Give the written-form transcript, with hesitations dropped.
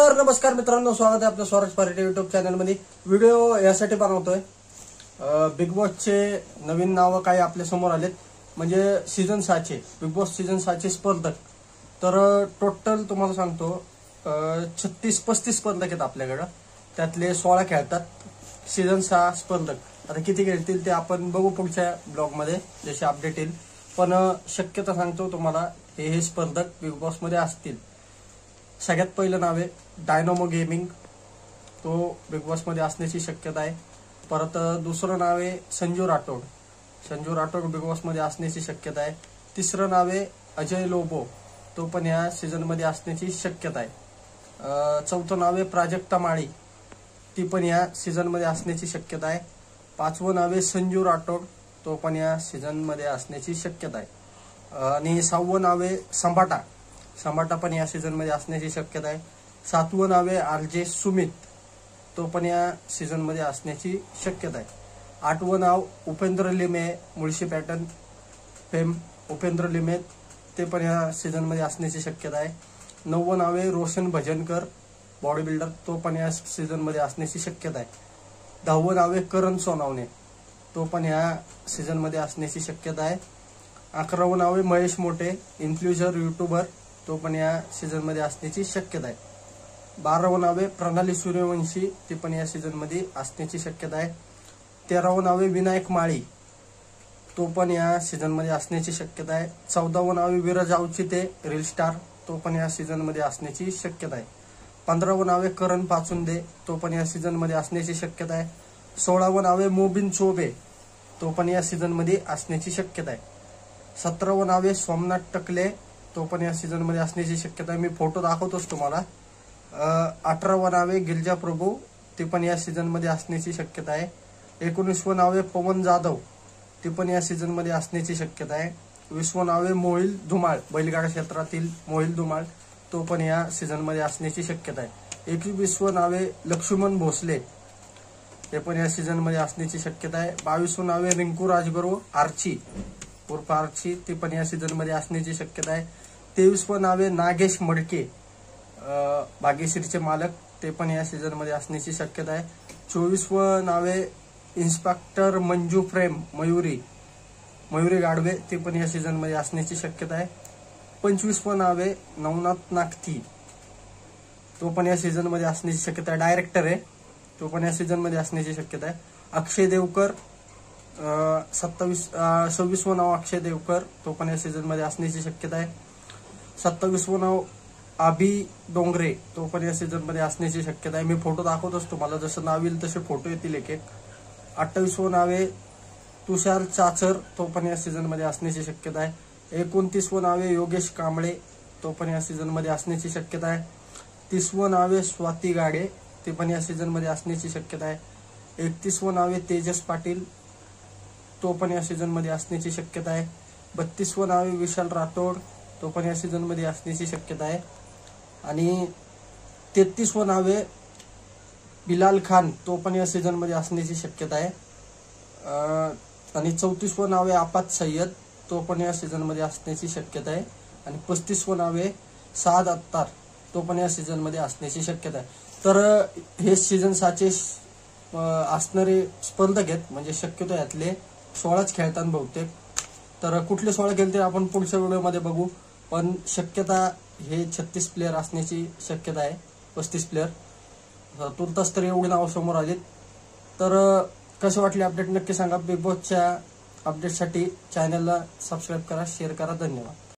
तर नमस्कार मित्रांनो, स्वागत आहे आपल्या स्वराज पार्टी युट्यूब चॅनलमध्ये। व्हिडिओ यासाठी बनवतोय, बिग बॉसचे नवीन नाव काय आपल्या समोर आलेत, म्हणजे सीझन 6 चे बिग बॉस सीझन 6 चे स्पर्धक। तर टोटल तुम्हाला सांगतो 36-35 स्पर्धक आहेत आपल्याकडे, त्यातले 16 खेळतात सीझन 6 स्पर्धक। आता किती खेळतील ते आपण बघू पुढच्या ब्लॉग मध्ये जसे अपडेट येईल, पण शक्यता सांगतो तुम्हाला हे स्पर्धक बिग बॉस मध्ये असतील। सगळ्यात पहिलं नाव आहे डायनामो गेमिंग, तो बिग बॉस मध्ये असण्याची शक्यता आहे। परत दुसरं नाव आहे संजू राठोड बिग बॉस मध्ये असण्याची शक्यता आहे। तिसरं नाव आहे अजय लोबो, तो पण या सीझन मध्ये असण्याची शक्यता आहे। चौथं नाव आहे प्राजक्ता माळी, ती पण या सीझन मध्ये असण्याची शक्यता आहे। पाचवं नाव आहे संजू राठोड, तो पण या सीझन मध्ये असण्याची शक्यता आहे। आणि सहावं नाव आहे संभाटा पण या सीझन मध्ये असण्याची शक्यता आहे। सातवं नाव आहे आरजे सुमित, तो पण या सीझन मध्ये असण्याची शक्यता आहे। आठवं नाव उपेंद्र लिमे, मुळशी पॅटर्न फेम उपेंद्र लिमे, ते पण या सीझन मध्ये असण्याची शक्यता आहे। नववं नाव आहे रोशन भजनकर, बॉडी बिल्डर, तो पण या सीझन मध्ये असण्याची शक्यता आहे। 10वं नाव आहे करण सोनावणे, तो पण या सीझन मध्ये असण्याची शक्यता आहे। 11वं नाव आहे महेश मोठे, इन्फ्लुएन्सर यूट्यूबर, तो पण या सीझन मध्ये असण्याची शक्यता आहे। 12वं नाव आहे प्रणाली सूर्यवंशी, ती पण या सीझन मध्ये असण्याची शक्यता आहे। 13वं नाव आहे विनायक माळी, तो पण या सीझन मध्ये असण्याची शक्यता आहे। 14वं नाव आहे विराज अवचिते, रील स्टार, तो पण या सीझन मध्ये असण्याची शक्यता आहे। 15वं नाव आहे करण पाचुंदे, तो पण या सीझन मध्ये असण्याची शक्यता आहे। 16वं नाव आहे मोबिन चोबे, तो पण या सीझन मध्ये असण्याची शक्यता आहे। 17वं नाव आहे सोमनाथ टकले, तो पण या सीझन मध्ये असण्याची शक्यता आहे, मी फोटो दाखवतोच तुम्हाला। 18वं नाव आहे गिरिजा प्रभू, ते पण या सीझन मध्ये असण्याची शक्यता आहे। 19वं नाव आहे पवन जाधव, ते पण या सीझन मध्ये असण्याची शक्यता आहे। 20वं नाव आहे मोहिल धुमाळ, बैलगाडा क्षेत्रातील मोहिल धुमाळ, तो पण या सीझन मध्ये असण्याची शक्यता आहे। 21वं नाव आहे लक्ष्मण भोसले, ते पण या सीझन मध्ये असण्याची शक्यता आहे। 22वं नाव आहे रिंकू राजगुरू आर्ची उर्फ आर्ची, ते पण या सीझन मध्ये असण्याची शक्यता आहे। 23वं नाव आहे नागेश मडके, भाग्यश्रीचे मालक, ते पण या सीझन मध्ये असण्याची शक्यता आहे। 24वं नाव आहे इन्स्पेक्टर मंजू फ्रेम मयुरी गाडवे, ते पण या सीझन मध्ये असण्याची शक्यता आहे। 25वं नाव आहे नवनाथ नागथी, तो पण या सीझन मध्ये असण्याची शक्यता आहे, डायरेक्टर आहे, तो पण या सीझन मध्ये असण्याची शक्यता आहे। अक्षय देवकर 26वं नाव अक्षय देवकर, तो पण या सीझन मध्ये असण्याची शक्यता आहे। 27वं नाव आबी डोंगरे, तो पण या सीझन मध्ये असण्याची शक्यता आहे, मी फोटो दाखवतोच तुम्हाला, जसं नाव येईल तसे फोटो येतील एक एक। 28वं नाव आहे तुषार चाचर, तो पण या सीझन मध्ये असण्याची शक्यता आहे। 29वं नाव आहे योगेश कांबळे, तो पण या सीझन मध्ये असण्याची शक्यता आहे। 30वं नाव आहे स्वाती गाडे, ते पण या सीझन मध्ये असण्याची शक्यता आहे। 31वं नाव आहे तेजस पाटील, तो पण या सीझन मध्ये असण्याची शक्यता आहे। 32वं नाव आहे विशाल राठोड, तो पण या सीझन मध्ये असण्याची शक्यता आहे। आणि 33वं नाव आहे बिलाल खान, तो पण या सीझन मध्ये असण्याची शक्यता आहे। आणि 34वं नाव आहे आपात सय्यद, तो पण या सीझन मध्ये असण्याची शक्यता आहे। आणि 35वं नाव आहे साद अत्तार, तो पण या सीझन मध्ये असण्याची शक्यता आहे। तर हे सीझन 6 चे असणारे स्पर्धक आहेत, म्हणजे शक्यतो यातले 16च खेळतात बहुतेक। तर कुठले 16 खेळतील आपण पुढच्या व्हिडिओमध्ये बघू, पण शक्यता हे 36 प्लेयर असण्याची शक्यता आहे, 35 प्लेयर तुर्तास तर एवढी नाव समोर आलीत। तर कसे वाटले अपडेट नक्की सांगा। बिग बॉसच्या अपडेटसाठी चॅनलला सबस्क्राईब करा, शेअर करा, धन्यवाद।